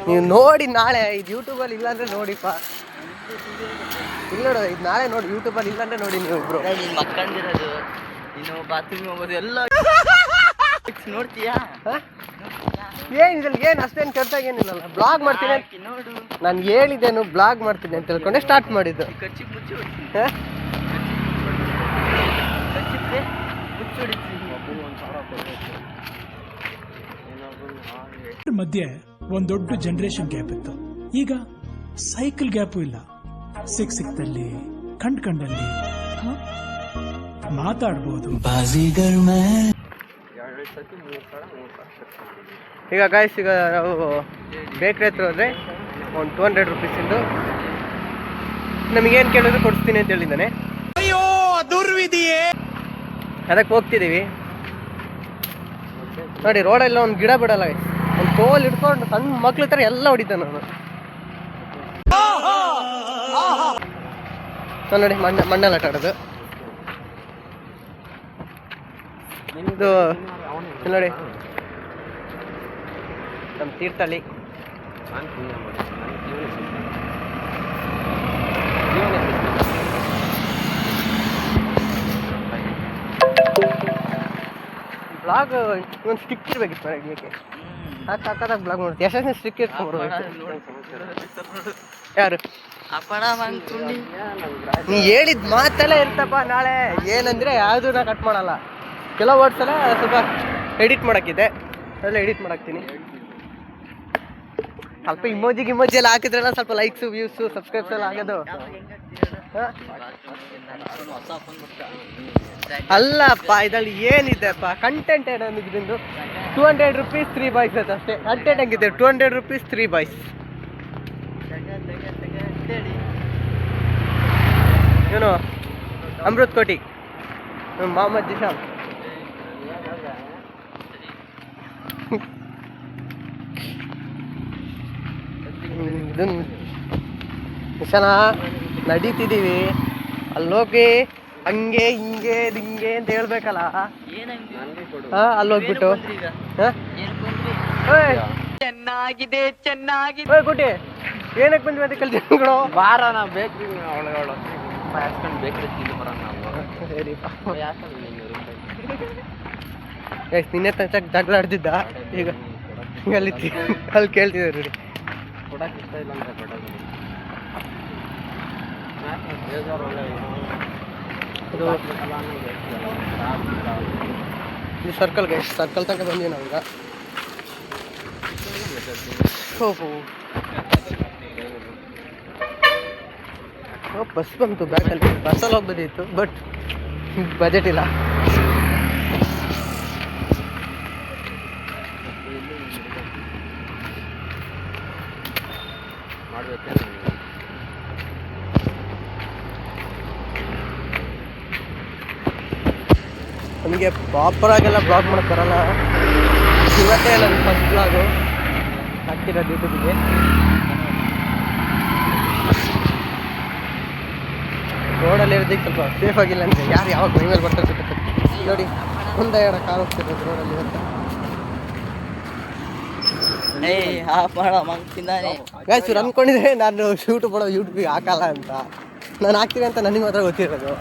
ನೀವು ನೋಡಿ ನಾಳೆ ಇದು ಯೂಟ್ಯೂಬಲ್ಲಿ ಇಲ್ಲಾಂದ್ರೆ ನೋಡಿಪ್ಪ. ಇಲ್ಲ ನೋಡು, ಇದು ನಾಳೆ ನೋಡಿ ಯೂಟ್ಯೂಬಲ್ಲಿ ಇಲ್ಲಾಂದ್ರೆ ನೋಡಿ ನೀವು ಇಬ್ರು. ನೀನು ಮಕ್ಕಂದಿರೋದು, ನೀನು ಬಾತ್ರೂಮ್ ಹೋಗೋದು ಎಲ್ಲ ನೋಡ್ತೀಯಾ? ಏನಿಲ್ಲ, ಏನು ಅಷ್ಟೇನು ಕೆಟ್ಟಾಗ ಏನಿಲ್ಲ. ಬ್ಲಾಗ್ ಮಾಡ್ತೀನಿ ನೋಡು. ನಾನು ಹೇಳಿದ್ದೇನು ಬ್ಲಾಗ್ ಮಾಡ್ತೀನಿ ಅಂತ ತಿಳ್ಕೊಂಡೆ ಸ್ಟಾರ್ಟ್ ಮಾಡಿದ್ದು. ಕಚ್ಚಿ ಮುಚ್ಚಿ ಮಧ್ಯೆ ಒಂದ್ ದೊಡ್ಡ ಜನರೇಷನ್ ಗ್ಯಾಪ್ ಇತ್ತು. ಈಗ ಸೈಕಲ್ ಗ್ಯಾಪು ಇಲ್ಲ. ಸಿಕ್ದಲ್ಲಿ ಕಂಡಲ್ಲಿ ಮಾತಾಡ್ಬೋದು. ಈಗ ಗಾಯ್ಸ್, ಈಗ ನಾವು ಬೇಕ್ರಿ ಹತ್ರ ಹೋದ್ರೆ ಒಂದು 200 ರೂಪೀಸಿಂದು ನಮಗೇನು ಕೇಳಿದ್ರು ಕೊಡಿಸ್ತೀನಿ ಅಂತ ಹೇಳಿದ್ದಾನೆ. ಅಯ್ಯೋ ದುರ್ವಿಧಿಯೇ. ಅದಕ್ಕೆ ಹೋಗ್ತಿದ್ದೀವಿ ನೋಡಿ. ರೋಡೆಲ್ಲ ಒಂದು ಗಿಡ ಬಿಡಲ್ಲ, ಒಂದು ಕೋಲ್ ಇಟ್ಕೊಂಡು ಸಣ್ಣ ಮಕ್ಳ ಥರ ಎಲ್ಲ ಹೊಡಿತಾನೆ ನಾನು. ನೋಡಿ ಮಣ್ಣಲ್ಲಿ ಆಟ ಆಡೋದು ಇದು ನೋಡಿ. ನಮ್ಮ ತೀರ್ಥಹಳ್ಳಿ ಬ್ಲಾಗ್ ಒಂದು ಸ್ಟಿಕ್ ಇರ್ಬೇಕಿತ್ತು ಮನೆ ಹಿಡಿಯೋಕ್ಕೆ. ಸಾಕಾದಾಗ ಬ್ಲಾಗ್ ಮಾಡ್ತೀವಿ. ಎಷ್ಟೇ ಸ್ಟಿಕ್ ಇಟ್ಕೊಂಡ್ಬರ್ಬೇಕು. ಯಾರು ನೀ ಹೇಳಿದ ಮಾತೆಲ್ಲ ಇರ್ತಪ್ಪ ನಾಳೆ. ಏನಂದರೆ ಯಾವುದು ನಾ ಕಟ್ ಮಾಡಲ್ಲ. ಕೆಲವು ವರ್ಡ್ಸ್ ಎಲ್ಲ ಸ್ವಲ್ಪ ಎಡಿಟ್ ಮಾಡೋಕ್ಕಿದೆ, ಅದೆಲ್ಲ ಎಡಿಟ್ ಮಾಡಾಕ್ತೀನಿ. ಸ್ವಲ್ಪ ಇಮೋಜಿ ಎಲ್ಲ ಹಾಕಿದ್ರೆಲ್ಲ ಸ್ವಲ್ಪ ಲೈಕ್ಸು, ವ್ಯೂಸು, ಸಬ್ಸ್ಕ್ರೈಬ್ಸ್ ಎಲ್ಲ ಆಗೋದು. ಅಲ್ಲಪ್ಪ, ಇದರಲ್ಲಿ ಏನಿದೆಪ್ಪ ಕಂಟೆಂಟ್ ಏನಂದು ಇದರಿಂದ 200 ರೂಪೀಸ್ 3 ಬಾಯ್ಸ್ ಅಂತ ಅಷ್ಟೇ. ಕಂಟೆಂಟ್ ಹೆಂಗಿದೆ? 200 ರೂಪೀಸ್ 3 ಬಾಯ್ಸ್. ಏನು ಅಮೃತ್ ಕೋಟಿ, ಮೊಹಮ್ಮದ್ ಜಿಶಾನ್. ಮಿಷನ ನಡೀತಿದ್ದೀವಿ. ಅಲ್ಲೋಗಿ ಹಂಗೆ ಹಿಂಗೆ ಹಿಂಗೆ ಅಂತ ಹೇಳ್ಬೇಕಲ್ಲ. ಅಲ್ಲೋಗ್ಬಿಟ್ಟು ಚೆನ್ನಾಗಿದೆ ಗುಟಿ ಏನಕ್ಕೆ ಬಂದ್ವಿ ಅಂತ ಕಲ್ತಿಗಳು ಬಾರ. ನಾವು ಬೇಕ್ರಿ ಒಳಗೆ ಬೇಕ್ರಿ ತಿಂದು ಬರೋಣ ನಾವು. ಸರಿಪ್ಪ. ನಿನ್ನೆ ತನಕ ಜಗಳ ಆಡ್ತಿದ್ದ, ಈಗ ಅಲ್ಲಿ ಕೇಳ್ತಿದ್ದಾರೆ ನೋಡಿ. ಕೊಡಕ್ಕೆ ಇಷ್ಟ ಇಲ್ಲ ಅಂದ್ರೆ ಕೊಡೋದು. ಇದು ಸರ್ಕಲ್ ಗೈಸ್, ಸರ್ಕಲ್ ತನಕ ಬಂದೀವಿ ನಾವೀಗ. ಬಸ್ ಬಂತು ಬ್ಯಾಕಲ್ಲಿ. ಬಸ್ಸಲ್ಲಿ ಹೋಗ್ಬೋದಿತ್ತು, ಬಟ್ ಬಜೆಟ್ ಇಲ್ಲ. ನಮಗೆ ಪ್ರಾಪರಾಗೆಲ್ಲ ಬ್ಲಾಗ್ ಮಾಡೋಕ್ಕೆ ಬರಲ್ಲ. ಇವತ್ತೇ ನನ್ನ ಫಸ್ಟ್ ಬ್ಲಾಗು ಹಾಕ್ತಿರೋದು ಯೂಟ್ಯೂಬಿಗೆ. ರೋಡಲ್ಲಿ ಇರೋದಕ್ಕೆ ಸ್ವಲ್ಪ ಸೇಫ್ ಆಗಿಲ್ಲ ಅಂದರೆ ಯಾರು ಯಾವಾಗ ಮೈ ಮೇಲೆ ಬರ್ತಾರೆ ನೋಡಿ. ಮುಂದೆ ಎರಡು ಕಾರ್ ಹೋಗ್ತಿರೋದು ರೋಡಲ್ಲಿ ಅಂತ. ಗಾಯ್ಸ್, ಇವ್ರು ಅಂದ್ಕೊಂಡಿದ್ರೆ ನಾನು ಯೂಟ್ಯೂಬಿಗೆ ಹಾಕಲ್ಲ ಅಂತ. ನಾನು ಹಾಕ್ತೀನಿ ಅಂತ ನನಗೆ ಮಾತ್ರ ಗೊತ್ತಿರೋದು.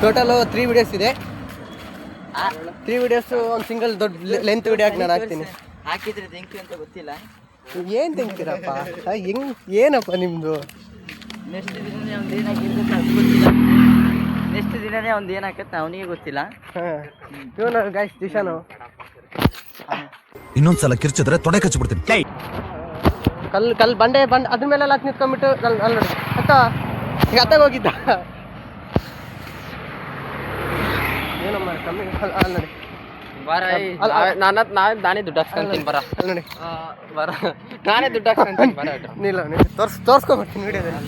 ಟೋಟಲು 3 ವಿಡಿಯೋಸ್ ಇದೆ. 3 ವಿಡಿಯೋಸು ಒಂದು ಸಿಂಗಲ್ ದೊಡ್ಡ ಲೆಂತ್ ವಿಡಿಯೋ ಹಾಕಿ ನಾನು ಹಾಕ್ತೀನಿ. ಹಾಕಿದ್ರೆ ತೆಂಕು ಅಂತ ಗೊತ್ತಿಲ್ಲ. ಏನು ತೆಂಗ್ತೀರಪ್ಪ? ಏನಪ್ಪ ನಿಮ್ಮದು? ನೆಕ್ಸ್ಟ್ ದಿನನೇ ಅವ್ನು ಏನಾಗಿರ್ತದೆ ಅದು ಗೊತ್ತಿಲ್ಲ. ನೆಕ್ಸ್ಟ್ ದಿನನೇ ಅವ್ನು ಏನಾಕತ್ತೆ ಅವನಿಗೆ ಗೊತ್ತಿಲ್ಲ. ಇವನು ಗಾಯ್ಸ್ ದಿಶಾನು ಇನ್ನೊಂದ್ಸಲ ಕಿರ್ಚಿದ್ರೆ ತೊಡೆ ಕಚ್ಚಿಬಿಡ್ತೀನಿ. ಕಲ್ ಬಂಡೆ ಅದ್ರ ಮೇಲೆಲ್ಲ ಹತ್ತು ನಿಂತ್ಕೊಂಡ್ಬಿಟ್ಟು ಅಲ್ಲಿ ನೋಡಿ ಅತ್ತ ಈಗ ಅತ್ತಾಗ ಹೋಗಿದ್ದ. ಏನಮ್ಮ ಕಮ್ಮಿ ಅಲ್ಲಿ ನೋಡಿ. ನಾನೇ ದುಡ್ಡು ಹಾಕ್ಸ್ಕೊಂತೀನಿ ಬರ. ಅಲ್ಲಿ ನೋಡಿ ಬರ, ನಾನೇ ದುಡ್ಡು ಹಾಕ್ಸ್ಕೊಂತೀನಿ ಬರ. ಇಲ್ಲ ತೋರಿಸ್ಕೊಬರ್ತೀನಿ ವಿಡಿಯೋದಲ್ಲಿ.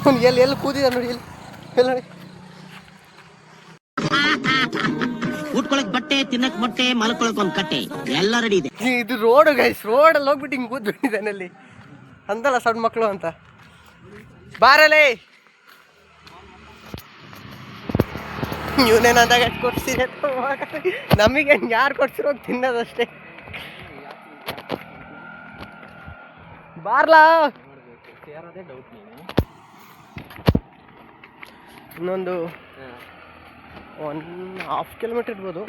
ನೋಡಿ ಅವ್ನು ಎಲ್ಲಿ ಕೂದಿದ ನೋಡಿ. ಎಲ್ಲಿ ನೋಡಿ. ಉಟ್ಕೊಳಕ್ ಬಟ್ಟೆ, ತಿನ್ನಕ್ ಮೊಟ್ಟೆ, ಮಲ್ಕೊಳಕ್ ಒಂದ್ ಕಟ್ಟೆ, ಎಲ್ಲ ರೆಡಿ ಇದೆ. ಇದು ರೋಡ್ ಗೈಸ್, ರೋಡಲ್ಲಿ ಹೋಗ್ಬಿಟ್ಟು ಹಿಂಗೆ ಕೂತ್ಬಿಟ್ಟಿದ್ದಾನೆ ಅಲ್ಲಿ. ಅಂದಲ್ಲ ಸಣ್ಣ ಮಕ್ಕಳು ಅಂತ. ಬಾರಲೇ ಇವನೇನಂದಾಗ ಕೊಡ್ಸಿದೆ. ನಮಗೆ ಯಾರು ಕೊಡ್ಸಿರೋ ತಿನ್ನೋದಷ್ಟೇ. ಬಾರ್ಲಾ ಇನ್ನೊಂದು 1.5 ಕಿಲೋಮೀಟರ್ ಇರ್ಬೋದು.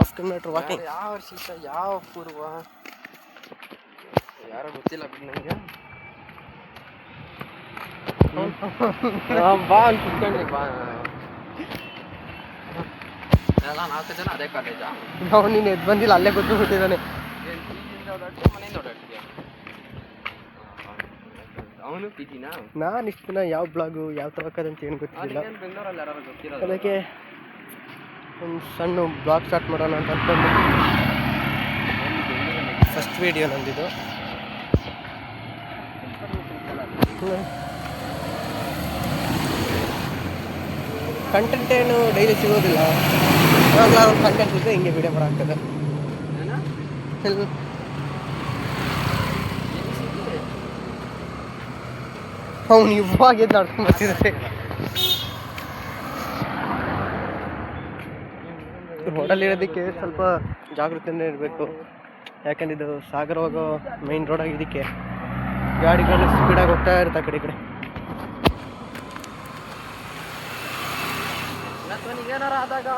1/2 ಕಿಲೋಮೀಟರ್ ವಾಕಿಂಗ್. ಯಾವ ಶೀತ ಯಾವ ಪೂರ್ವ ಯಾರೋ ಗೊತ್ತಿಲ್ಲ ಬಿಡಿ ನನಗೆ. ಬಾ ಅಂತ ಕುತ್ಕೊಂಡೆ ಬಾ. ಎಲ್ಲ 4 ಜನ ಅದೇ ಕಾಲೇಜಾ? ನಾವು ನೀನು ಎದ್ದು ಬಂದಿಲ್ಲ, ಅಲ್ಲೇ ಗೊತ್ತು ಬಿಟ್ಟಿದ್ದಾನೆ. ಮನೆಯಿಂದ ಓಡಾಡ್ತಿದ್ಯಾ? ಅವನು ಪಿಜಿನಾ? ನಾನು ಇಷ್ಟು ದಿನ ಯಾವ ಬ್ಲಾಗು ಯಾವ ತಗೋಕ್ಕದಂತ ಏನು ಗೊತ್ತಿಲ್ಲ. ಬೆಂಗಳೂರಲ್ಲಿ ಯಾರು ಗೊತ್ತಿರೋದು? ಅದಕ್ಕೆ ಒಂದು ಸಣ್ಣ ಬ್ಲಾಗ್ ಸ್ಟಾರ್ಟ್ ಮಾಡೋಣ ಅಂತ ಅಂದ್ಕೊಂಡು ಫಸ್ಟ್ ವಿಡಿಯೋ ನಂದಿದ್ದು. ಕಂಟೆಂಟ್ ಏನು ಡೈಲಿ ಸಿಗೋದಿಲ್ಲ. ಇವಾಗಲ ಒಂದು ಕಂಟೆಂಟ್ ಇದ್ದರೆ ಹಿಂಗೆ ವಿಡಿಯೋ ಮಾಡೋಗ್ತದೆ. ಅವ್ನು ಇವಾಗ ಎದ್ದು ನಡ್ಕೊಂಡು ಬರ್ತಿದ್ದಾರೆ. ರೋಡಲ್ಲಿರೋದಕ್ಕೆ ಸ್ವಲ್ಪ ಜಾಗೃತಿಯಿಂದ ಇರಬೇಕು. ಯಾಕಂದ್ರೆ ಇದು ಸಾಗರ ಹೋಗೋ ಮೈನ್ ರೋಡ್ ಆಗಿದ್ದಕ್ಕೆ ಗಾಡಿಗಳು ಸ್ಪೀಡಾಗಿ ಹೋಗ್ತಾ ಇರುತ್ತೆ ಆ ಕಡೆ ಈ ಕಡೆ. ಏನಾರ ಆದಾಗ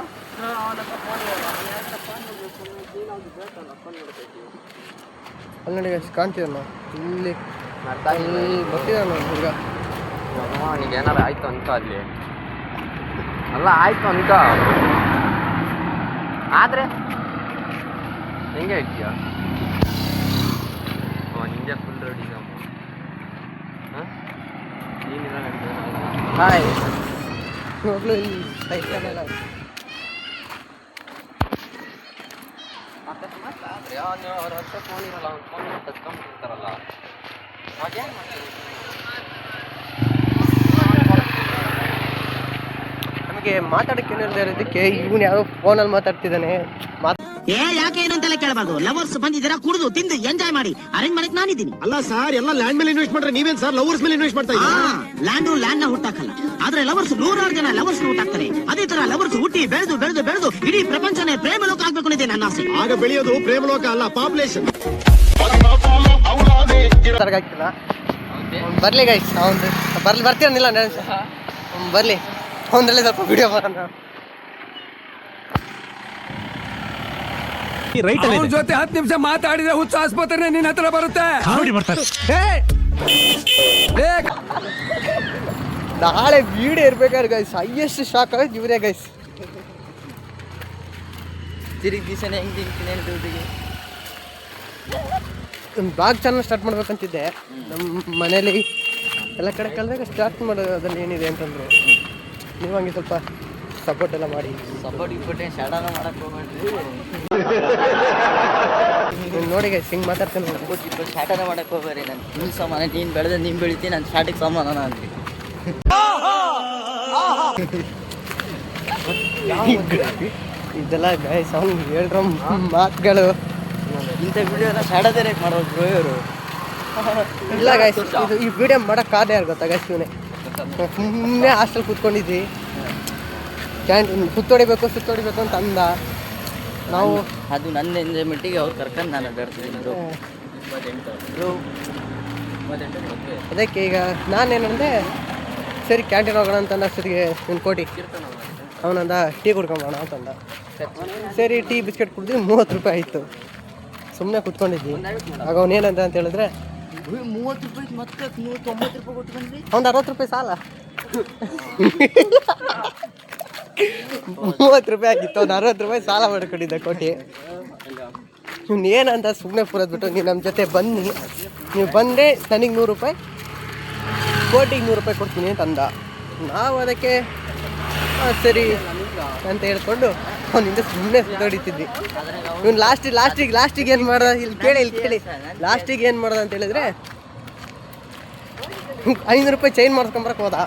ಅಲ್ಲಿ ನೋಡಿ ಕಾಣ್ತಿದ್ದಲ್ಲ, ಇಲ್ಲಿ ಬರ್ತಿದ್ದಾನೆ ಹುಡುಗ. ಅವನಿಗೆ ಏನಾರ ಆಯ್ತು ಅನ್ಕ ಅಲ್ಲಿ ಅಲ್ಲ ಆಯ್ತು ಅನ್ಕ, ಆದ್ರೆ ಹೆಂಗೆ ಹೇಳ್ತೀಯ? ನಿಂಗೆ ಫುಲ್ ರೆಡಿ ನೀನಿಲ್ಲ ನನಗೆ ಹಾಯ್ ಇವಾಗಲೂ ಇಲ್ಲಿ ಸೈಕಲೆಲ್ಲ ಅಕಸ್ಮಾತ್ ಆದರೆ ಅವ್ರ ಹತ್ರ ಫೋನ್ ಇರಲ್ಲ, ಅವ್ನು ಫೋನ್ ತಚ್ಕೊಂಡ್ಬಿಟ್ಟಿರ್ತಾರಲ್ಲ, ಅವಾಗೇನು ಮಾಡ್ತೀವಿ? ನಮಗೆ ಮಾತಾಡೋಕ್ಕೆ ಏನಿಲ್ಲದೆ ಇರೋದಕ್ಕೆ ಇವನು ಯಾರೋ ಫೋನಲ್ಲಿ ಮಾತಾಡ್ತಿದ್ದಾನೆ. ಯಾಕೆ ಏನಂತೆಲ್ಲ ಕೇಳಬಾರ್ದು. ಲವರ್ಸ್ ಬಂದಿದ್ದೀರಾ, ಕುಡಿದು ತಿಂದು ಎಂಜಾಯ್ ಮಾಡಿ. ಅರೇಂಜ್ ಮಾಡಕ್ ನಾನಿದ್ದೀನಿ. ಅಲ್ಲ ಸರ್, ಎಲ್ಲ ಲ್ಯಾಂಡ್ ಮೇಲೆ ಇನ್ವೆಸ್ಟ್ ಮಾಡ್ರೆ ನೀವೇನ್ ಸರ್ ಲವರ್ಸ್ ಮೇಲೆ ಇನ್ವೆಸ್ಟ್ ಮಾಡ್ತಾ ಲ್ಯಾಂಡ್ ನ ಹುಟ್ಟಾಕಲ್ಲ, ಆದ್ರೆ ಲವರ್ಸ್ 100 ಜನ ಲವರ್ಸ್ ಹುಟ್ಟಾಕ್ತಾರೆ. ಅದೇ ತರ ಲವರ್ಸ್ ಹುಟ್ಟಿ ಬೆಳೆದು ಬೆಳೆದು ಬೆಳೆದು ಇಡೀ ಪ್ರಪಂಚನೇ ಪ್ರೇಮ ಲೋಕ ಆಗ್ಬೇಕು ಅನ್ನೋದೇ ನನ್ನ ಆಸೆ. ಆಗ ಬೆಳೆಯೋದು ಪ್ರೇಮ ಲೋಕ ಅಲ್ಲ, ಪಾಪ್ಯುಲೇಷನ್. ಆಗ್ತಿಲ್ಲ. ಬರ್ಲಿ ಗೈಸ್, ಅವ್ನು ಬರ್ತೀರನಿಲ್ಲ ಬರ್ಲಿ, ಅವನಲ್ಲೇ ಸ್ವಲ್ಪ ವಿಡಿಯೋ ಮಾಡೋಣ. ಅವನ ಜೊತೆ 10 ನಿಮಿಷ ಮಾತಾಡಿದ್ರೆ ಹುಚ್ಚ ಆಸ್ಪತ್ರೆ ನಿನ್ನ ಹತ್ರ ಬರುತ್ತೆ. ನಾಳೆ ವಿಡಿಯೋ ಇರ್ಬೇಕಾದ್ರೆ ಗೈಸ್ ಹೈಯೆಸ್ಟ್ ಶಾಕ್ ಆಗೋದು ಇವರೇ ಗೈಸ್. ತಿರುಗಿ ದಿವಸನೇ ಹೆಂಗೆ ತಿಂತೀನಿ ಹೇಳ್ತಿದ್ದಿಗೆ ಒಂದು ಬ್ಲಾಗ್ ಚಾನಲ್ ಸ್ಟಾರ್ಟ್ ಮಾಡ್ಬೇಕಂತಿದ್ದೆ. ನಮ್ಮ ಮನೇಲಿ ಎಲ್ಲ ಕಡೆ ಕಳೆದಾಗ ಸ್ಟಾರ್ಟ್ ಮಾಡೋದು ಅದ್ರಲ್ಲಿ ಏನಿದೆ ಅಂತಂದರು. ನೀವು ಹಂಗೆ ಸ್ವಲ್ಪ ಸಪೋರ್ಟ್ ಎಲ್ಲ ಮಾಡಿ. ಸಪೋರ್ಟ್ ಗಿಪೋರ್ಟ್ ಶಾಡಾನ ಮಾಡಕ್ಕೆ ಹೋಗ್ಬೇಡ್ರಿ. ನೋಡಿ ಗೈಸ್ ಹಿಂಗೆ ಮಾತಾಡ್ತಾನೆ. ಸಪೋರ್ಟ್ ಗಿಪೋರ್ಟ್ ಶಾಟನ ಮಾಡಕ್ಕೆ ಹೋಗ್ಬೇಡ್ರಿ. ನಾನು ನಿಮ್ಮ ಸಮಾನ, ನೀನು ಬೆಳೆದ ನೀನು ಬೆಳಿತೀನಿ, ನಾನು ಶಾಟಿಗೆ ಸಮಾನ ಅಂದ್ರಿ. ಇದೆಲ್ಲ ಗೈಸ್ ಅವ್ನು ಹೇಳ್ರ ಮಾತುಗಳು. ಇಂಥ ವಿಡಿಯೋನ ಶಾಡದೇ ರೇಟ್ ಮಾಡೋದು ಬ್ರೋ ಇವರು. ಇಲ್ಲ ಗೈಸ್, ಇದು ಈ ವಿಡಿಯೋ ಮಾಡೋಕೆ ಕಾರಣ ಯಾರು ಗೊತ್ತಾ ಗೈಸ್? ಇವನೇ ಸುಮ್ಮನೆ ಹಾಸ್ಟೆಲ್ ಕೂತ್ಕೊಂಡಿದ್ವಿ, ಕ್ಯಾಂಟೀನ್ ಸುತ್ತೊಡಿಬೇಕು ಅಂತ ಅಂದ. ನಾವು ಅದು ನನ್ನ ಎಂಜಾಯ್ಮೆಂಟಿಗೆ ಅವ್ರು ಕರ್ಕೊಂಡು ನಾನು ಅಡ್ಡಾಡ್ತಿದ್ದೀನಿ ಬ್ರೋ. ಅದಕ್ಕೆ ಈಗ ನಾನೇನಂದೆ, ಸರಿ ಕ್ಯಾಂಟೀನ್ ಹೋಗೋಣ ಅಂತ ಅಷ್ಟೊತ್ತಿಗೆ ಒಂದು ಕೋಟಿ ಅವನಂದ ಟೀ ಕುಡ್ಕೊಂಬೋಣ ಅಂತಂದ. ಸರಿ ಟೀ ಬಿಸ್ಕೆಟ್ ಕುಡಿದ್ವಿ, 30 ರೂಪಾಯಿ ಆಯಿತು. ಸುಮ್ಮನೆ ಕುತ್ಕೊಂಡಿದ್ವಿ. ಆಗ ಅವನೇನಂದ ಅಂತ ಹೇಳಿದ್ರೆ, 30 ರೂಪಾಯಿ ಮತ್ತೆ 90 ರೂಪಾಯಿ ಕೊಟ್ಟು ಬಂದ್ರಿ. ಅವ್ನು 60 ರೂಪಾಯಿ ಸಾಲ 30 ರೂಪಾಯಿ ಆಗಿತ್ತು. ಅವ್ನು 60 ರೂಪಾಯಿ ಸಾಲ ಮಾಡ್ಕೊಂಡಿದ್ದ ಕೋಟಿ. ಇವ್ನು ಏನಂತ ಸುಮ್ಮನೆ ಪೂರದ್ಬಿಟ್ಟು, ನೀವು ನಮ್ಮ ಜೊತೆ ಬನ್ನಿ, ನೀವು ಬಂದರೆ ನನಗೆ 100 ರೂಪಾಯಿ, ಕೋಟಿಗೆ 100 ರೂಪಾಯಿ ಕೊಡ್ತೀನಿ ಅಂತ ಅಂದ. ನಾವು ಅದಕ್ಕೆ ಸರಿ ಅಂತ ಹೇಳ್ಕೊಂಡು ಅವನಿಂದ ಸುಮ್ಮನೆ ಸುತ್ತಾಡಿತಿದ್ವಿ. ಇವ್ನು ಲಾಸ್ಟಿಗೆ ಏನು ಮಾಡ್ದ, ಇಲ್ಲಿ ಕೇಳಿ ಲಾಸ್ಟಿಗೆ ಏನು ಮಾಡ್ದ ಅಂತ ಹೇಳಿದ್ರೆ, 500 ರೂಪಾಯಿ ಚೈನ್ ಮಾಡಿಸ್ಕೊಂಬರಕ್ಕೆ ಹೋದ.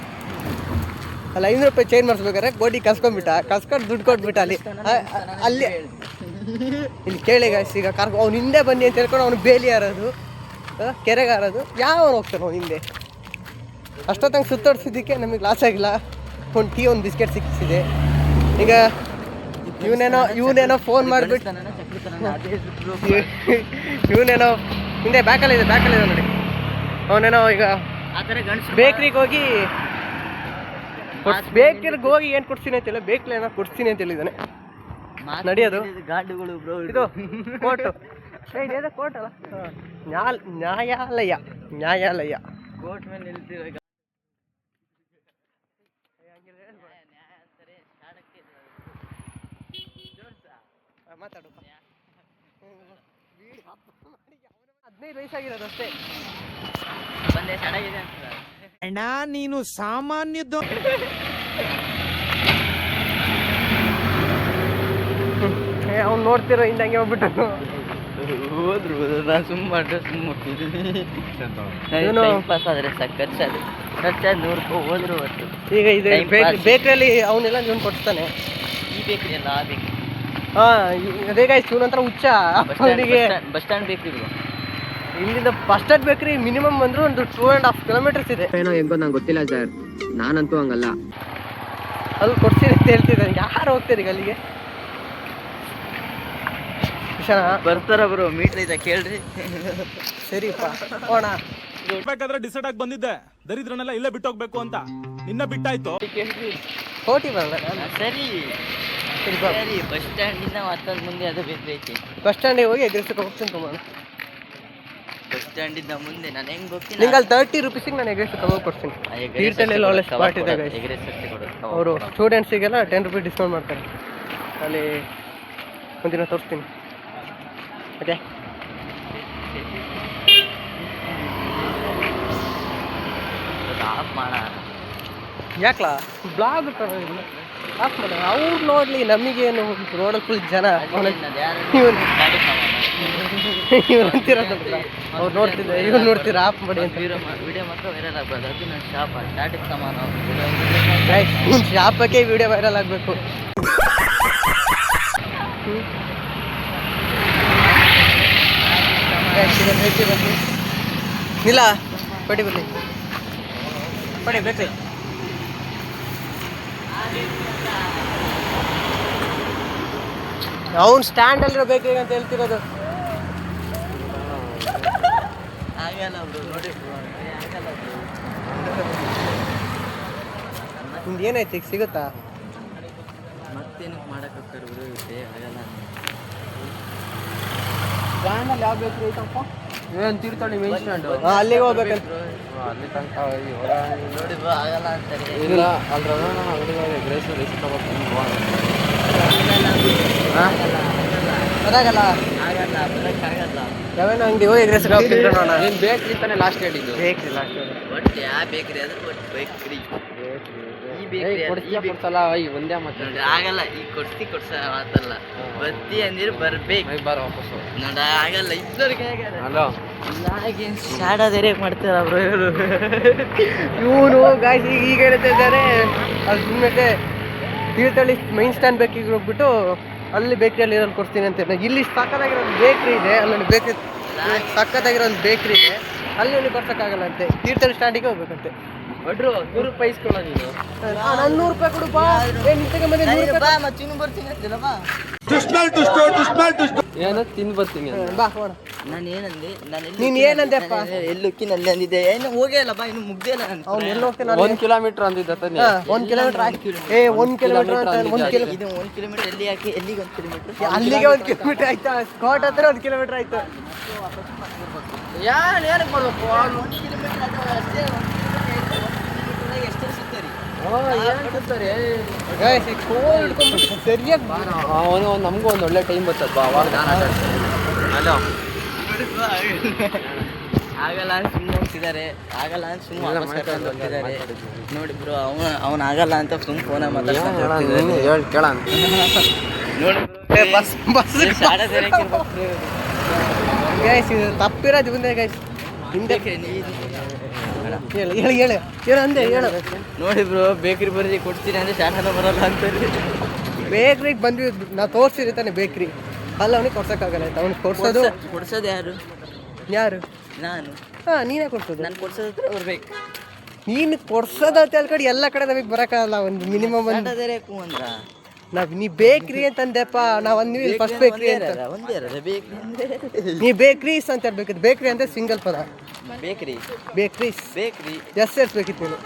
ಅಲ್ಲಿ 500 ರೂಪಾಯಿ ಚೈನ್ ಮಾಡಿಸ್ಬೇಕಾದ್ರೆ ಕೋಟಿ ಕಸ್ಕೊಂಡು ದುಡ್ಡು ಕೊಟ್ಬಿಟ್ಟ. ಅಲ್ಲಿ ಇಲ್ಲಿ ಕೇಳಿ ಗಾಯ್ಸ್, ಈಗ ಅವ್ನು ಹಿಂದೆ ಬನ್ನಿ ಅಂತ ಹೇಳ್ಕೊಂಡು ಅವ್ನು ಬೇಲಿ ಹಾರೋದು, ಕೆರೆಗೆ ಹಾರೋದು, ಯಾವನು ಹೋಗ್ತಾನೆ ಅವ್ನು ಹಿಂದೆ. ಅಷ್ಟೊತ್ತಂಗೆ ಸುತ್ತಾಡ್ಸಿದ್ದಕ್ಕೆ ನಮಗೆ ಲಾಸ್ ಆಗಿಲ್ಲ. ಒಂದು ಟೀ ಒಂದು ಬಿಸ್ಕೆಟ್ ಸಿಕ್ಕಿಸಿದೆ. ಈಗ ಇವನೇನೋ ಫೋನ್ ಮಾಡಿಬಿಟ್ಟು ಹಿಂದೆ ಬ್ಯಾಕಲ್ಲಿದೆ ನೋಡಿ. ಅವನೇನೋ ಈಗ ಆ ಥರ ಗಂಡಸರು ಬೇಕ್ರಿಗೆ ಹೋಗಿ ಏನು ಕೊಡ್ತೀನಿ ಅಂತಿಲ್ಲ, ಬೇಕ್ರಿ ಏನೋ ಕೊಡ್ತೀನಿ ಅಂತ ಹೇಳಿದ್ದಾನೆ. ನಡೆಯೋದು ಗಾಡುಗಳು ಬ್ರೋ. ಇದು ಕೋರ್ಟು, ಇದೇನೋ ಕೋರ್ಟ್ ಅಲ್ಲ, ನ್ಯಾಯಾಲಯ. ಕೋರ್ಟ್ ಮೇಲೆ ನಿಲ್ತಿರೋ ಮಾತಾಡು. 15 ವಯಸ್ಸಾಗಿರೋದು ಅಷ್ಟೇ. ಬಂದೆ ಚೆನ್ನಾಗಿದೆ ಅಂತ ಅಣ್ಣ ನೀನು ಸಾಮಾನ್ಯದ್ದು. ಅವ್ನು ನೋಡ್ತಿರೋ ಹಿಂದಂಗೆ ಹೋಗ್ಬಿಟ್ಟು ಹೋದ್ರು ನಾನು ಸುಮ್ಮನೆ ಪಾಸ್ ಆದರೆ ಸಾಕು. ಖರ್ಚಾದ್ರೆ 100 ರೂಪಾಯಿ ಹೋದ್ರು ಹೊತ್ತು. ಈಗ ಇದು ಬೇಕ್ರಿಯಲ್ಲಿ ಅವನ್ನೆಲ್ಲ ನೀವು ಕೊಡ್ತಾನೆ. ಈ ಬೇಕ್ರಿ ಅಲ್ಲ ಆ ಬೇಕ್ರಿ. ಅದೇ ಗಾಯ್ಸ್ ಇವನ ಹತ್ರ ಹುಚ್ಚ. ಅವನಿಗೆ ಬಸ್ ಸ್ಟ್ಯಾಂಡ್ ಬೇಕ್ರಿ ಬ್ರೋ. ಇಲ್ಲಿಂದ ಫಸ್ಟ್ ಸ್ಟಾರ್ಟ್ ಬೇಕ್ರಿ ಮಿನಿಮಮ್ ಬಂದ್ರು ಒಂದು 2.5 ಕಿಲೋಮೀಟರ್ಸ್ ಇದೆ. ಏನೋ ಹೆಂಗೋ ನಂಗೆ ಗೊತ್ತಿಲ್ಲ ಸರ್, ನಾನಂತೂ ಹಂಗಲ್ಲ. ಅಲ್ಲಿ ಕೊಡ್ತೀನಿ ಅಂತ ಹೇಳ್ತಿದ್ದಾನೆ. ಯಾರು ಹೋಗ್ತೀರಿ ಈಗ ಅಲ್ಲಿಗೆ? ಬರ್ತಾರ ಬ್ರೋ, ಮೀಟ್ರ್ ಐತೆ ಕೇಳ್ರಿ. ಸರಿಪ್ಪ ಹೋಣ. ಬೇಕಾದ್ರೆ ಡಿಸೈಡ್ ಆಗಿ ಬಂದಿದ್ದೆ ದರಿದ್ರನೆಲ್ಲ ಇಲ್ಲೇ ಬಿಟ್ಟು ಹೋಗ್ಬೇಕು ಅಂತ. ನಿನ್ನ ಬಿಟ್ಟಾಯ್ತು. ಕೋಟಿ ಬರಲ್ಲ. ಸರಿ ಸರಿ ಬಾ. ಸರಿ, ಬಸ್ ಸ್ಟ್ಯಾಂಡಿಂದ ಮತ್ತೊಂದು ಮುಂದೆ ಅದು ಬೇಕ್ರಿ ಐತಿ. ಬಸ್ ಸ್ಟ್ಯಾಂಡಿಗೆ ಹೋಗಿ ಎಗ್ರೆಸ್ಗೆ ಹೋಗ್ತೀನಿ ತೊಗೊಂಡು. ಬಸ್ ಸ್ಟ್ಯಾಂಡಿಂದ ಮುಂದೆ ನಾನು ಹೆಂಗ್ ಹೋಗ್ತೀನಿ? ನಿಂಗೆ ಅಲ್ಲಿ 30 ರುಪೀಸಿಗೆ ನಾನು ಎಗ್ರೆಸ್ ತಗೊಂಡು ಕೊಡ್ತೀನಿ. ತೀರ್ಥಹಳ್ಳಿಯಲ್ಲಿ ಒಳ್ಳೆ ಸ್ಪಾಟ್ ಇದೆ guys. ಅವರು ಸ್ಟೂಡೆಂಟ್ಸಿಗೆಲ್ಲ 10 ರೂಪೀಸ್ ಡಿಸ್ಕೌಂಟ್ ಮಾಡ್ತಾರೆ. ಅಲ್ಲಿ ಒಂದಿನ ತೋರಿಸ್ತೀನಿ. ಓಕೆ, ಆಫ್ ಮಾಡ. ಯಾಕಲ ಬ್ಲಾಗ್ ಆಫ್ ಮಾಡ. ಅವ್ರು ನೋಡ್ಲಿ, ನಮಗೇನು ರೋಡಲ್ಲಿ ಫುಲ್ ಜನ. ಇವ್ರು ಅಂತಿರೋದು ಅವ್ರು ನೋಡ್ತಿದ್ದೆ, ಇವ್ರು ನೋಡ್ತೀರಾ ಆಫ್ ಮಾಡಿ ಅಂತ. ವಿಡಿಯೋ ಮಾತ್ರ ವೈರಲ್ ಆಗ್ಬೋದು. ಅದು ನನ್ನ ಶಾಪ ಸ್ಟಾರ್ಟಿಂಗ್ ಸಾಮಾನು. ಶಾಪಕ್ಕೆ ವಿಡಿಯೋ ವೈರಲ್ ಆಗಬೇಕು. ಇಲ್ಲ ಪಡಿ ಬರಲಿ, ಪಡಿ ಬೇಕ್ರಿ. ಅವ್ನು ಸ್ಟ್ಯಾಂಡಲ್ಲಿರೋ ಬೇಕ್ರಿ ಅಂತ ಹೇಳ್ತಿರೋದು. ಆಗಲ್ಲ ಬ್ರೋ, ನೋಡಿ ಬ್ರೋ, ಆಗಲ್ಲ ಬ್ರೋ. ನಿಮ್ದು ಏನಾಯ್ತು ಈಗ ಸಿಗುತ್ತಾ? ಮತ್ತೇನಕ್ಕೆ ಮಾಡಕ್ಕಾಗ್ತಾರೆ ಬ್ರೋ, ಆಗಲ್ಲ. ಸ್ಟ್ಯಾಂಡಲ್ಲಿ ಯಾವ ಬೇಕ್ರಿ ಐತಪ್ಪ? ಏನು ತೀರ್ಥಹಳ್ಳಿ ಮೇನ್ ಸ್ಟ್ಯಾಂಡ್. ಅಲ್ಲಿಗೆ ಹೋಗ್ಬೇಕಂತ. ಅಲ್ಲಿ ತನಕ ನೋಡಿ ಬ್ರೋ, ಆಗಲ್ಲ ಅಂತಾರೆ. ಇಲ್ಲ ಅಲ್ರ ಅಂಗಡಿಗೆ ಎಗ್ರೆಸ್ ರೈಸ್ ತಗೋತೀನಿ. ಅದಾಗಲ್ಲ, ಆಗಲ್ಲ, ಬರೋಕ್ಕಾಗಲ್ಲ. ಯಾವೇನೋ ಅಂಗಡಿ ಹೋಗಿ ಎಗ್ರೆಸ್ ನೋಡೋಣ. ಏನು ಬೇಕ್ರಿ ತಾನೇ ಲಾಸ್ಟ್ ಹೇಳಿದ್ದು? ಬೇಕ್ರಿ ಲಾಸ್ಟ್ ಒಟ್ಟು ಯಾವ ಬೇಕ್ರಿ ಅಂದ್ರೆ ಒಟ್ಟು ಬೇಕ್ರಿ. ಈ ಬೇಕ್ರಿ ಕೊಡ್ಸಲ್ಲ ಒಂದೇ ಮತ್ತೆ ನೋಡಿ, ಆಗಲ್ಲ. ಈಗ ಕೊಡ್ಸ ಮಾತಲ್ಲ, ಬತ್ತಿ ಅಂದಿರು ಬರ್ಬೇಕು. ಬರ ವಾಪಸ್ಸು ನೋಡ, ಆಗಲ್ಲ. ಇದ್ದವ್ರಿಗೆ ಆಗಲ್ಲ. ಹಲೋ ಹಾಗೇನು ಶಾಡ ಧೈರ್ಯಕ್ಕೆ ಮಾಡ್ತಾರ ಬ್ರೋ ಇವರು. ಇವನು ಗಾಯ್ಸ್ ಈಗ ಹೇಳ್ತಾ ಇದ್ದಾರೆ. ಅದು ಸುಮ್ಮನೆ ತೀರ್ಥಹಳ್ಳಿ ಮೈನ್ ಸ್ಟ್ಯಾಂಡ್ ಬೇಕಿಗೆ ಹೋಗ್ಬಿಟ್ಟು ಅಲ್ಲಿ ಬೇಕ್ರಿಯಲ್ಲಿ ಇರೋದು ಕೊಡ್ತೀನಿ ಅಂತ. ಇಲ್ಲಿ ಸಕ್ಕತ್ತಾಗಿರೋದು ಬೇಕ್ರಿ ಇದೆ, ಅಲ್ಲೊಂದು ಬೇಕ್ರಿ ಸಕ್ಕತ್ತಾಗಿರೋದು ಬೇಕ್ರಿ ಇದೆ, ಅಲ್ಲಿ ಅವ್ನಿಗೆ ಕೊಡ್ಸೋಕ್ಕಾಗಲ್ಲ ಅಂತೆ. ತೀರ್ಥಹಳ್ಳಿ ಸ್ಟ್ಯಾಂಡಿಗೆ ಹೋಗ್ಬೇಕಂತೆ. ಒಡ್ರು 100 ರೂಪಾಯಿ ಇಸ್ಕೊಳ್ಳೋ ನೀನು. ನಾನು 100 ರೂಪಾಯಿ ಕೊಡು ಬಾ. ನಿಂತಗೆ ಬಂದೆ 100 ರೂಪಾಯಿ ಬಾ, ಮತ್ತೆ ಇನ್ನೂ ಬರ್ತೀನಿ ಅಂತಿಲ್ಲ ಬಾ. ಏನೋ ತಿಂದು ಬರ್ತೀನಿ ಬಾ ಹೋಣ. ನಾನು ಏನಂದೆ? ನೀನ್ ಏನಂದೆಪ್ಪ? ಎಲ್ಲುಕ್ಕಿನಲ್ಲಿ ಅಂದಿದ್ದೆ. ಏನು ಹೋಗೇ ಇಲ್ಲ ಬಾ, ಇನ್ನು ಮುಗ್ದೇ ಇಲ್ಲ ಅಂತ. ಅವ್ನು ಎಲ್ಲಿ ಹೋಗ್ತಾನೆ? 1 ಕಿಲೋಮೀಟರ್ ಅಂದಿದ್ದ ತಾನೆ. 1 ಕಿಲೋಮೀಟರ್ ಆಯ್ತು. 1 ಕಿಲೋಮೀಟರ್ ಅಂತ 1 ಕಿಲೋಮೀಟರ್. ಇದು 1 ಕಿಲೋಮೀಟರ್ ಎಲ್ಲಿ ಹಾಕಿ ಎಲ್ಲಿಗೆ 1 ಕಿಲೋಮೀಟರ್? ಅಲ್ಲಿಗೆ 1 ಕಿಲೋಮೀಟರ್ ಆಯ್ತಾ? ಸ್ಪಾಟ್ ಹತ್ರ 1 ಕಿಲೋಮೀಟರ್ ಆಯ್ತು. ಏನಕ್ಕೆ ಮಾಡ್ಬೇಕು? 1 ಕಿಲೋಮೀಟರ್ ಅಥವಾ ಅಷ್ಟೇ. 1 ಕಿಲೋಮೀಟರ್ ಎಷ್ಟು ಸಿಗ್ತಾರೆ? ಸರಿಯಾಗಿ ಅವನು ನಮಗೂ ಒಂದು ಒಳ್ಳೆ ಟೈಮ್ ಬರ್ತದೆ ಬಾ, ಅವಾಗ ನಾನು ಆಟ ಆಡ್ತೀನಿ. ಹಲೋ, ಆಗಲ್ಲ ಅಂತ ಸುಮ್ಮನೆ ಹೋಗ್ತಿದ್ದಾರೆ. ಆಗಲ್ಲ ಅಂತ ಸುಮ್ಮನೆ ಹೋಗ್ತಿದ್ದಾರೆ. ನೋಡಿ ಬ್ರೋ, ಅವನು ಆಗಲ್ಲ ಅಂತ ಸುಮ್ಮನೆ ಫೋನ ಮಾತಾಡ್ತಾರೆ. ಹೇಳಿ ಕೇಳ ನೋಡಿ ಬಸ್ ಬಸ್ ಶಾಡ ಧೈರ್ಯಕ್ಕೆ ಇರ್ಬೇಕು. ಗೈಸ್ ಇದು ತಪ್ಪಿರೋದು ಮುಂದೆ ಗೈಸ್ ಹಿಂದೆ ಹೇಳು ಹೇಳು ಹೇಳು ಹೇಳು ಅಂದೆ ಹೇಳು. ನೋಡಿ ಬ್ರೋ, ಬೇಕ್ರಿ ಬರೀ ಕೊಡ್ತೀನಿ ಅಂದರೆ ಶಾಖನ ಬರಲ್ಲ ಅಂತಾರೆ. ಬೇಕ್ರಿಗೆ ಬಂದ್ವಿ ನಾವು ತೋರಿಸಿರ್ತಾನೆ ಬೇಕ್ರಿ, ಅಲ್ಲ ಅವನಿಗೆ ಕೊಡ್ಸೋಕ್ಕಾಗಲ್ಲ ಆಯ್ತು. ಅವ್ನಿಗೆ ಕೊಡ್ಸೋದು ಯಾರು? ಯಾರು? ನಾನು. ಹಾಂ, ನೀನೇ ಕೊಡ್ಸೋದು. ನಾನು ಕೊಡ್ಸೋದ್ರೆ ಬರ್ಬೇಕು. ನೀನು ಕೊಡ್ಸೋದು ಅಂತ ಹೇಳ್ಕೊಂಡು ಎಲ್ಲ ಕಡೆ ನಮಗೆ ಬರೋಕ್ಕಾಗಲ್ಲ. ಒಂದು ಮಿನಿಮಮ್ ಒಂದು ಶಾಡ ಧೈರ್ಯಕ್ಕೂ ಅಂದ್ರ ನೀ ಬೇಕ್ರಿ ಅಂತಂದೆಪ್ಪ. ನಾವು ಅಂದ್ವಿ ಫಸ್ಟ್ ಬೇಕ್ರಿ ಅಂತ. ಒಂದೇ ಇರೋದು ಬೇಕ್ರಿ ಅಂದ್ರೆ ನೀ ಬೇಕ್ರೀಸ್ ಅಂತ ಇರ್ಬೇಕಿತ್ತು. ಬೇಕ್ರಿ ಅಂದ್ರೆ ಸಿಂಗಲ್ ಪದ. ಬೇಕ್ರಿ ಬೇಕ್ರೀಸ್ ಬೇಕ್ರಿ ಜಾಸ್ತಿ ಸೇರಿಸ್ಬೇಕಿತ್ತು ನೀನು.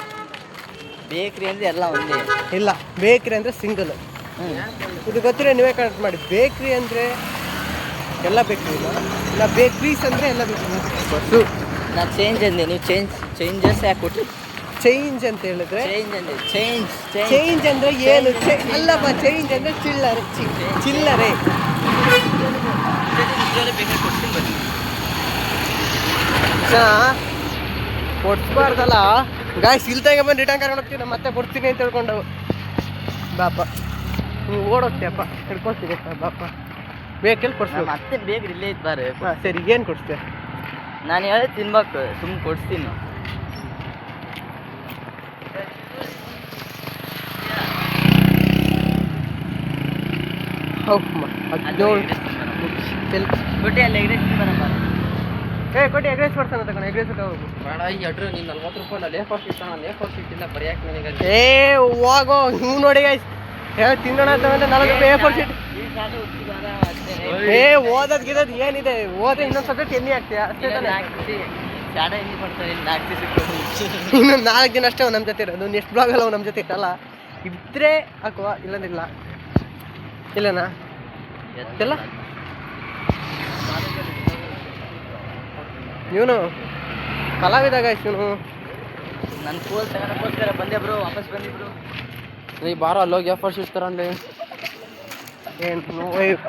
ಬೇಕ್ರಿ ಅಂದ್ರೆ ಎಲ್ಲ ಒಂದೇ. ಇಲ್ಲ, ಬೇಕ್ರಿ ಅಂದರೆ ಸಿಂಗಲ್. ಇದು ಗೊತ್ತಿರೋ ನೀವೇ ಕನೆಕ್ಟ್ ಮಾಡಿ. ಬೇಕ್ರಿ ಅಂದರೆ ಎಲ್ಲ ಬೇಕ್ರಿ ಇಲ್ಲ, ಬೇಕ್ರೀಸ್ ಅಂದರೆ ಎಲ್ಲ ಬೇಕ್ರಿ. ನಾ ಚೇಂಜ್ ಅಂದೆ, ನೀವು ಚೇಂಜಸ್ ಯಾಕೆ ಕೊಟ್ರಿ? ಚೇಂಜ್ ಅಂತ ಹೇಳಿದ್ರೆ ಚೇಂಜ್ ಅಂದೆ. ಚೇಂಜ್ ಅಂದರೆ ಏನು? ಅಲ್ಲಪ್ಪ, ಚೇಂಜ್ ಅಂದರೆ ಚಿಲ್ಲರೆ. ಚಿಲ್ಲರೆ ಬೇಕಾದ್ರೆ ಕೊಡ್ತೀನಿ ಬನ್ನಿ. ಕೊಡ್ಸ್ಬಾರ್ದಲ್ಲ ಗಾಯ್ಸ್. ಇಲ್ದಾಗ ಬಂದು ರಿಟರ್ನ್ ಕರ್ಕೊಂಡು ಹೋಗ್ತೀನಿ, ಮತ್ತೆ ಕೊಡ್ತೀನಿ ಅಂತ ಹೇಳ್ಕೊಂಡು ಬಾಪ ನೀವು ಓಡೋಗ್ತೀಯಪ್ಪ. ಹಿಡ್ಕೊಳ್ತೀನಿ ಬಾಪ. ಬೇಕೆಲ್ಲಿ ಕೊಡ್ಸ್ಬೇಕು? ಮತ್ತೆ ಬೇಕ್ರಿ ಇಲ್ಲೇ ಇದ್ದಾರೆ. ಹಾಂ ಸರಿ, ಏನು ಕೊಡಿಸ್ತೀಯ? ನಾನು ಹೇಳಿ ತಿನ್ಬೇಕು, ಸುಮ್ಮನೆ ಕೊಡ್ತೀನಿ. ಕೊಟ್ಟಿ ಅಲ್ಲಿ ಎಗ್ರೆಸ್ ತಿನ್ಬಾರಪ್ಪ. ಕೊಟ್ಟು ಎಗ್ರೆಸ್ ಬರ್ತಾನೆ ತಗೊಂಡು ಎಗ್ರೆಸ್ ಹೋಗು. ಬೇಡ ಈ ಅಡ್ರು ನೀನು 40 ರೂಪಾಯಿ ಲೇಫರ್ ಸಿಗ್ತಾನ. ಲೇಫರ್ ಸಿಟ್ಟಿಲ್ಲ ಬರೆಯಕ್ಕೆ ನನಗೆ. ಹೋಗೋ ನೀವು ನೋಡಿ ಗಾಯ್ಸ್. ತಿನ್ನೋಣ ಅಂತಂದ್ರೆ 40 ರೂಪಾಯಿ A4 ಶೀಟ್. ಓದೋದು ಗಿದೋದು ಏನಿದೆ? ಓದ್ರೆ ಇನ್ನೊಂದು ಸಬ್ಜೆಕ್ಟ್ ಎಣ್ಣೆ ಆಗ್ತೀಯಾ ಅಷ್ಟೇ ತಾನೆ. ಇನ್ನೊಂದು 4 ದಿನ ಅಷ್ಟೇ ನಮ್ಮ ಜೊತೆ ಇರೋದು. ಎಷ್ಟು ಬ್ಲಾಗ್ ಅಲ್ಲ ನಮ್ಮ ಜೊತೆ ಇಟ್ಟಲ್ಲ. ಇದ್ರೆ ಹಾಕುವ, ಇಲ್ಲಂದಿಲ್ಲ. ಇಲ್ಲನಾ ಇಲ್ಲ ಇವನು ಕಲಾವಿದ ಗಾಯ್ಸ್. ಇವನು ನನ್ನ ಕೋಲ್ ತಗೋಕ್ಕೋಸ್ಕರ ಬಂದೆ ಬ್ರೋ, ವಾಪಸ್ ಬಂದಿಬ್ರು. ಈ ಬಾರ ಅಲ್ಲೋಗಿ ಲೇಫರ್ ಸಿಟ್ ತಗೊಂಡು ಏನು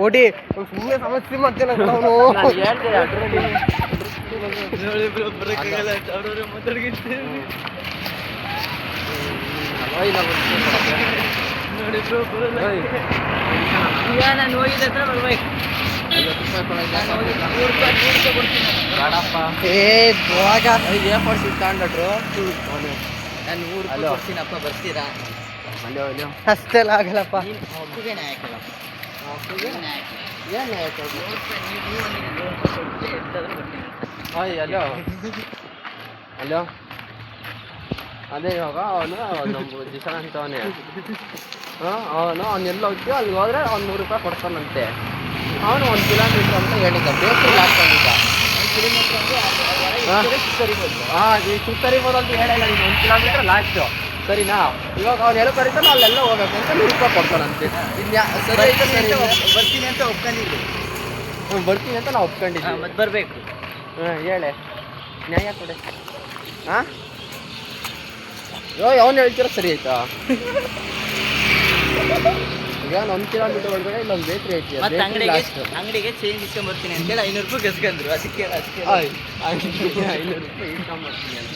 ಕೊಡಿ, ಸುಮ್ಮನೆ ಸಮಸ್ಯೆ ಮಾಡ್ತೇನೆ ಅವನು. ಹೇಳ್ದೆ ಅಡ್ರು ನೋಡಿ ಬ್ರೋ, ಬರೋಕ್ಕಾಗಲ್ಲ ಅವ್ರವ್ರೆ ಮಾತಾಡ್ಗಿರ್ತೀವಿ. ನೋಡಿ ಬ್ರೋ, ಬರೋಲ್ಲ. ಈಗ ನಾನು ಹೋಗಿದ್ದ ಹತ್ರ ಬರ್ಬೇಕು. 50 ರೂಪಾಯಿ ನಾನು ಹೋಗಿ 100 ರೂಪಾಯಿ ಕೊಡ್ತೀನಿ. ಬೇಡಪ್ಪ. ಹೋಗ ಲೇಫರ್ ಸಿಟ್ ತಗೊಂಡ್ರು ನಾನು 100 ರೂಪಾಯಿ ಕೊಡ್ತೀನಪ್ಪ, ಬರ್ತೀರಾ? ಅಲ್ಲೋ ಅಷ್ಟೆಲ್ಲ ಆಗಲ್ಲಪ್ಪ. ಒಪ್ಪಿಗೆ ಹಾಕಲ್ಲಪ್ಪ. ಏನು ಅಲ್ಲೋ ಅಲ್ಲೋ ಅದೇ ಇವಾಗ ಅವನು ನಮ್ಮ ದಿಶಾನ್ ಅಂತವನೇ. ಅವನು ಎಲ್ಲ ಹೋಗ್ತೀವಿ ಅಲ್ಲಿ ಹೋದ್ರೆ ಅವ್ನು 100 ರೂಪಾಯಿ ಕೊಡ್ತಾನಂತೆ. ಅವನು 1 ಕಿಲೋಮೀಟ್ರ್ ಅಂತ ಹೇಳಿದ್ದ. ಬೇಕಲ್ಲಿ ಹಾಕ್ಕೊಂಡಿದ್ದ. 1 ಕಿಲೋಮೀಟ್ರ್ ಅಂದರೆ ಈ ಸುತ್ತರಿಬೋದು ಅಂತ ಹೇಳಿಲ್ಲ. ನೀನು 1 ಕಿಲೋಮೀಟ್ರ್ ಲಾಸ್ಟು ಸರಿನಾ? ಇವಾಗ ಅವ್ನು ಎಲ್ಲ ಕರೀತಾನೆ ಅಲ್ಲೆಲ್ಲ ಹೋಗ್ಬೇಕು ಅಂತ 100 ರೂಪಾಯಿ ಕೊಡ್ತಾನಂತೆ. ಬರ್ತೀನಿ ಅಂತ ಒಪ್ಕೊಂಡಿದ್ದೆ. ಬರ್ತೀನಿ ಅಂತ ನಾವು ಒಪ್ಕೊಂಡಿದ್ವಿ. ಮತ್ತೆ ಬರಬೇಕು. ಹೇಳೆ ನ್ಯಾಯ ಕೊಡೆ. ಹಾಂ ಅವನು ಹೇಳ್ತೀರ ಸರಿ ಆಯ್ತಾ? ಈಗ 1 ಕಿಲೋಮೀಟರ್ ಒಳಗಡೆ ಇಲ್ಲೊಂದು ಬೇಕ್ರಿ ಐತಿ. ಮತ್ತೆ ಅಂಗಡಿಗೆ ಚೇಂಜ್ ಇಸ್ಕೊಂಡ್ ಬರ್ತೀನಿ ಅಂತೇಳಿ 500 ರೂಪಾಯಿ ಗಸ್ಕೊಂಡ್ರು. ಅದಕ್ಕೆ 500 ರೂಪಾಯಿ ಇಸ್ಕೊಂಬರ್ತೀನಿ ಅಂತ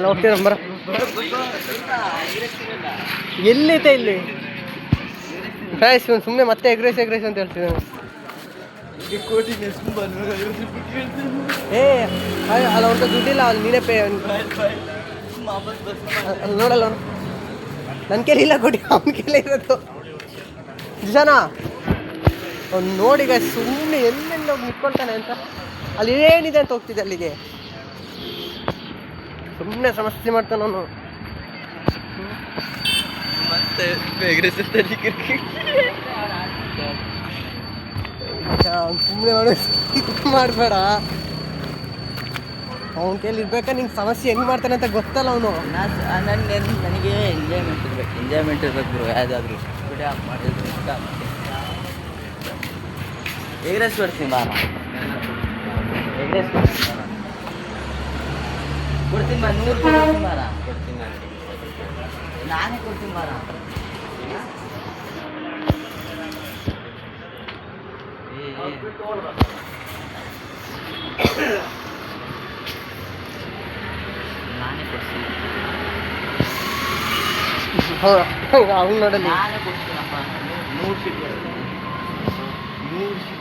ಹೋಗ್ತೀರ ಬರ. ಎಲ್ಲಿದೆ ಇಲ್ಲಿ ಫ್ರೈಸ್? ಇವನು ಸುಮ್ಮನೆ ಮತ್ತೆ ಎಗ್ರೆಸ್ ಅಂತ ಹೇಳ್ತಿದ್ದಾನೆ. ಅಲ್ಲ ಅವ್ರದ್ದು ದುಡ್ಡಿಲ್ಲ, ಅಲ್ಲಿ ನೀನೇ ಪೇ. ಅಲ್ಲಿ ನೋಡಲ್ಲ ಅವನು. ನನ್ನ ಕೈಲಿ ಇಲ್ಲ ಕೊಡಿ, ಅವನ ಕೈಲೇ ಇರೋದು. ನಿಜಾನಾ? ಅವ್ನು ನೋಡಿಗ ಸುಮ್ಮನೆ ಎಲ್ಲೆಲ್ಲ ಹೋಗಿ ನಿಂತ್ಕೊಳ್ತಾನೆ ಅಂತ. ಅಲ್ಲಿ ಏನಿದೆ ಅಂತ ಹೋಗ್ತಿದ್ದೆ ಅಲ್ಲಿಗೆ. ಸುಮ್ಮನೆ ಸಮಸ್ಯೆ ಮಾಡ್ತಾನೆ ಅವನು. ಮತ್ತೆ ಸುಮ್ಮನೆ ಅವನು ಮಾಡಬೇಡ. ಅವನ ಕೈಲಿ ಇರ್ಬೇಕಾ? ನಿಂಗೆ ಸಮಸ್ಯೆ ಹೆಂಗೆ ಮಾಡ್ತಾನೆ ಅಂತ ಗೊತ್ತಲ್ಲ ಅವನು. ನನಗೆ ಎಂಜಾಯ್ಮೆಂಟ್ ಇರ್ಬೇಕು ಬ್ರೋ. ಯಾವುದಾದ್ರೂ ವಿಡಿಯೋ ಆಫ್ ಮಾಡಿದ್ರು ಊಟ ಎಗ್ರೆಸ್ ಕೊಡ್ತೀನಿ ಬಾರ. ಎಗ್ರೆಸ್ ಕೊಡ್ತೀನಿ ಬಾ. 100 ರೂಪಾಯಿ ಕೊಡ್ತೀನಿ ಬಾರ. ಕೊಡ್ತೀನಿ ನಾನೇ ಕೊಡ್ತೀನಿ ಬಾರ. ನಾನೇ ಕೊಡ್ತೀನಿ. ಅವ್ನು ನೋಡಲಿ. ನಾನೇ ಕೊಡ್ತೀನಪ್ಪ. 100 ಸೀಟ್ 100 ಸೀಟ್.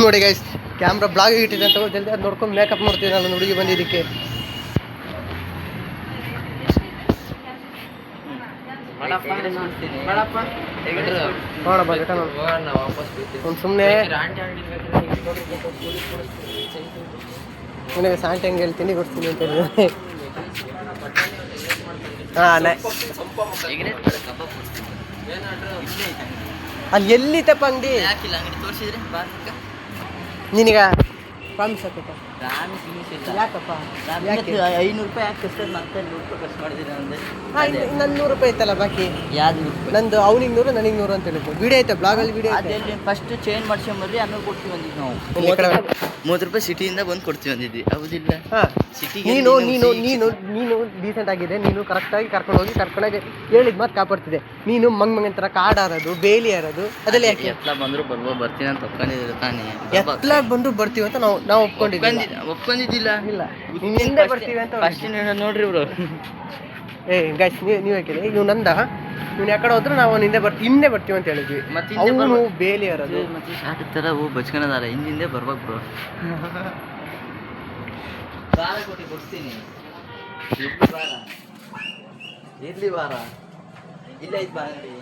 ನೋಡಿ ಗೈಸ್, ಕ್ಯಾಮ್ರಾ ಬ್ಲಾಗ್ ಇಟ್ಟಿದೆ ಅಂತ ಜಲ್ದಿ ಅದು ನೋಡ್ಕೊಂಡು ಮೇಕಪ್ ಮಾಡ್ತೀನಿ ನಾನು ಹುಡುಗಿ ಬಂದಿದ್ದಕ್ಕೆ. ನೋಡಪ್ಪ ಘಟ ಒಂದು ಸುಮ್ಮನೆ ನಿನಗೆ ಸಾಂಟಿ ಹಂಗೆ ಹೇಳಿ ತಿಂಡಿ ಕೊಡ್ತೀನಿ ಅಂತ ಹೇಳಿದ್ರೆ ಹಾಂ ಅಲ್ಲಿ ಎಲ್ಲಿತ್ತಪ್ಪ ಅಂಗಡಿ ಯಾಕಿಲ್ಲ ಅಂಗಡಿ ತೋರಿಸಿದ್ರೆ ನಿನಗ ಪ್ರಾಮಿಸ್ ಹಾಕಪ್ಪ ಯಾಕಪ್ಪ 500 ರೂಪಾಯಿ ಯಾಕೆ ಖರ್ಚು ಮತ್ತೆ 100 ರೂಪಾಯಿ ಖರ್ಚು ಮಾಡಿದ್ದೀರಾ ಅಂದ್ರೆ ನನ್ನ 100 ರೂಪಾಯಿ ಇತ್ತಲ್ಲ ಬಾಕಿ ಯಾವ್ದು ನಂದು ಅವ್ನಿಗೆ 100 ನನಗೆ 100 ಅಂತ ಹೇಳಿದ್ದು ವಿಡಿಯೋ ಐತೆ ಬ್ಲಾಗಲ್ಲಿ ವಿಡಿಯೋ ಐತೆ ಅದೆಲ್ಲಿ ಫಸ್ಟ್ ಚೇಂಜ್ ಮಾಡ್ಸ್ಕೊಂಬರ್ರಿ ಆಮೇಲೆ ಕೊಡ್ತೀವಿ ಅಂದಿದ್ದು ನಾವು ಇಲ್ಲಿ ಈ ಕಡೆ 30 ರೂಪಾಯಿ ಸಿಟಿಯಿಂದ ಬಂದು ಕೊಡ್ತೀವಿ ಅಂದಿದ್ವಿ ಹೌದಿಲ್ಲ ಹಾಂ ಸಿಟಿಗೆ ನೀನು ನೀನು ನೀನು ನೀನು ಡೀಸೆಂಟ್ ಆಗಿದೆ ನೀನು ಕರೆಕ್ಟಾಗಿ ಕರ್ಕೊಂಡೋಗಿ ಹೇಳಿದ ಮಾತು ಕಾಪಾಡ್ತಿದ್ದೆ ನೀನು ಮಂಗ್ ಅಂತರ ಕಾಡು ಆರೋದು ಬೇಲಿ ಆರೋದು ಅದೆಲ್ಲ ಯಾಕೆ ಎತ್ಲ ಬಂದ್ರು ಬರ್ತೀನಿ ಅಂತ ಒಪ್ಕೊಂಡಿದ್ರು ತಾನೇ ಎತ್ತಲಾಗ ಬಂದು ಬರ್ತೀವಿ ಅಂತ ನಾವು ಒಪ್ಕೊಂಡಿದ್ವಿ ಒಪ್ಕೊಂಡಿದ್ದಿಲ್ಲ ಇಲ್ಲ ಹಿಂದೆ ಬರ್ತೀವಿ ಅಂತ ಫಸ್ಟ್ ನೋಡ್ರಿ ಇವ್ರು ಏ ಗೈಸ್ ನೀವು ಯಾಕಿಲ್ಲ ಈಗ ನೀವು ನಂದ ನೀನು ಯಾಕಡೆ ಹೋದ್ರು ನಾವು ಹಿಂದೆ ಬರ್ತೀವಿ ಅಂತ ಹೇಳಿದ್ವಿ ಮತ್ತೆ ಅವನು ಬೇಲಿ ಆರೋದು ಮತ್ತೆ ಶಾರ್ಟ್ ತರ ಬಚ್ಕೊಳದಾರ ಹಿಂದಿಂದೆ ಬರ್ಬೇಕು ಬ್ರೋ ಬಾರಕೋಟಿ ಕೊಡ್ತೀನಿ ಇರ್ಲಿ ಬಾರ ಇಲ್ಲ ಐತ್ ಬಾ ಅಂಗಡಿ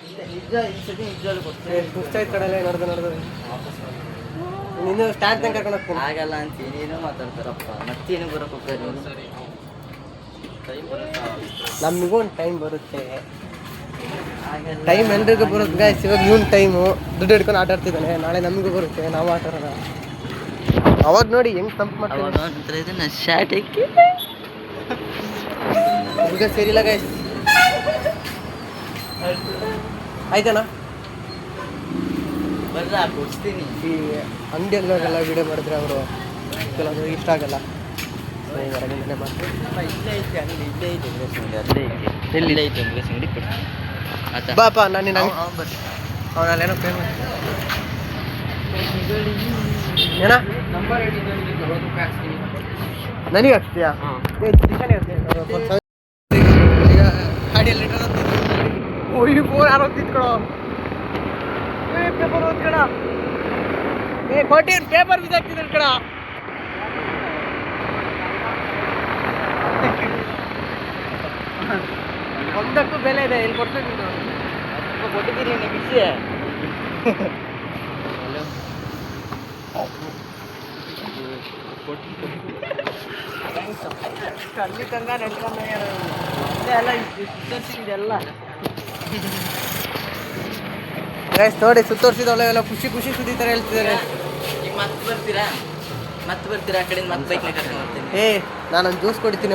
ಇಲ್ಲ ನಿಜ ಈ ಸತಿ ನಿಜವಾಗ್ಲೂ ಕೊಡ್ತೀನಿ ಸುಸ್ತಾಯ್ತು ಕಡೆಲ್ಲ ನಡೆದು ನೀನು ಸ್ಟಾರ್ಟ್ ತನಕ ಕರ್ಕೊಂಡು ಹೋಗ್ತೀನಿ ಆಗಲ್ಲ ಅಂತ ಏನೇನೋ ಮಾತಾಡ್ತಾರಪ್ಪ ಮತ್ತೇನು ಬರಕ್ಕೆ ಹೋಗ್ತಾರೆ ನಮಗೂ ಒಂದು ಟೈಮ್ ಬರುತ್ತೆ ಆಗಲ್ಲ ಟೈಮ್ ಎಲ್ರಿಗೂ ಬರುತ್ತೆ ಗಾಯ್ಸ್ ಇವಾಗ ಇವನ್ ಟೈಮು ದುಡ್ಡು ಹಿಡ್ಕೊಂಡು ಆಟ ಆಡ್ತಿದ್ದಾನೆ ನಾಳೆ ನಮಗೂ ಬರುತ್ತೆ ನಾವು ಆಟ ಆಡೋಣ ಅವಾಗ ನೋಡಿ ಹೆಂಗ್ ತಂಪು ಮಾಡ್ತೀವಿ ಅವಾಗ ಒಂಥರ ಇದನ್ನ ಶಾರ್ಟ್ ಹಾಕಿ ಹುಡುಗ ಸೇರಿಲ್ಲ ಗಾಯ್ಸ್ ಆಯ್ತಣ್ಣ ಬರ್ರ ಕೊಡ್ತೀನಿ ಈ ಅಂಗಡಿಯಲ್ಲೆಲ್ಲ ವಿಡಿಯೋ ಮಾಡಿದ್ರೆ ಅವರು ಕೆಲವೊಂದು ಇಷ್ಟ ಆಗಲ್ಲ ಹೊರಗಿಂದಲೇ ಮಾಡ್ತೀವಿ ಇಲ್ಲೇ ಐತಿ ಅಂಗಡಿ ಇಲ್ಲೇ ಐತಿ ಅಲ್ಲೇ ಐತಿ ಇಲ್ಲೇ ಐತಿ ಅಂಗಡಿ ಕೊಡ್ತೀನಿ ಆಯ್ತಾ ಬಾಪ ನಾನು ನಿನ್ನ ಬರ್ರಿ ಅವನಲ್ಲೇನೋ ಪೇ ಮಾಡಿ ಏನ ನನಗೆ ಹಾಕ್ತೀಯಾ ಈಗ ಗಾಡಿಯಲ್ಲಿ ಫೋನ್ ಯಾರು ಓದ್ತಿದ್ಕೊಳೋ ಪೇಪರ್ ಓದ್ಕಣ ಕೊಟ್ಟಿನ ಪೇಪರ್ ಬಿಸಾಕ್ತಿದ್ರು ಕಣ ಒಂದಕ್ಕೂ ಬೆಲೆ ಇದೆ ಇಲ್ಲಿ ಕೊಡ್ತಿದ್ದೀನಿ ಕೊಟ್ಟಿದ್ದೀರಿ ನೀವು ಬಿಸಿ ಕಲ್ಲಿ ತಂಗ ನೆಟ್ಕೊಂಡ ಎಲ್ಲ ಸುತ್ತೋರ್ಸಿದೆಲ್ಲ ಗೈಸ್ ನೋಡಿ ಸುತ್ತೋರ್ಸಿದವಳೆಲ್ಲ ಖುಷಿ ಖುಷಿ ಸುದ್ದಿತಾರೆ ಹೇಳ್ತಿದ್ದಾರೆ ಈಗ ಮತ್ತೆ ಬರ್ತೀರಾ ಆ ಕಡೆಯಿಂದ ಮತ್ತೆ ಬೈಕ್ನ ಕರ್ಕೊಂಡು ಬರ್ತೀನಿ ಏ ನಾನೊಂದು ಜ್ಯೂಸ್ ಕೊಡ್ತೀನಿ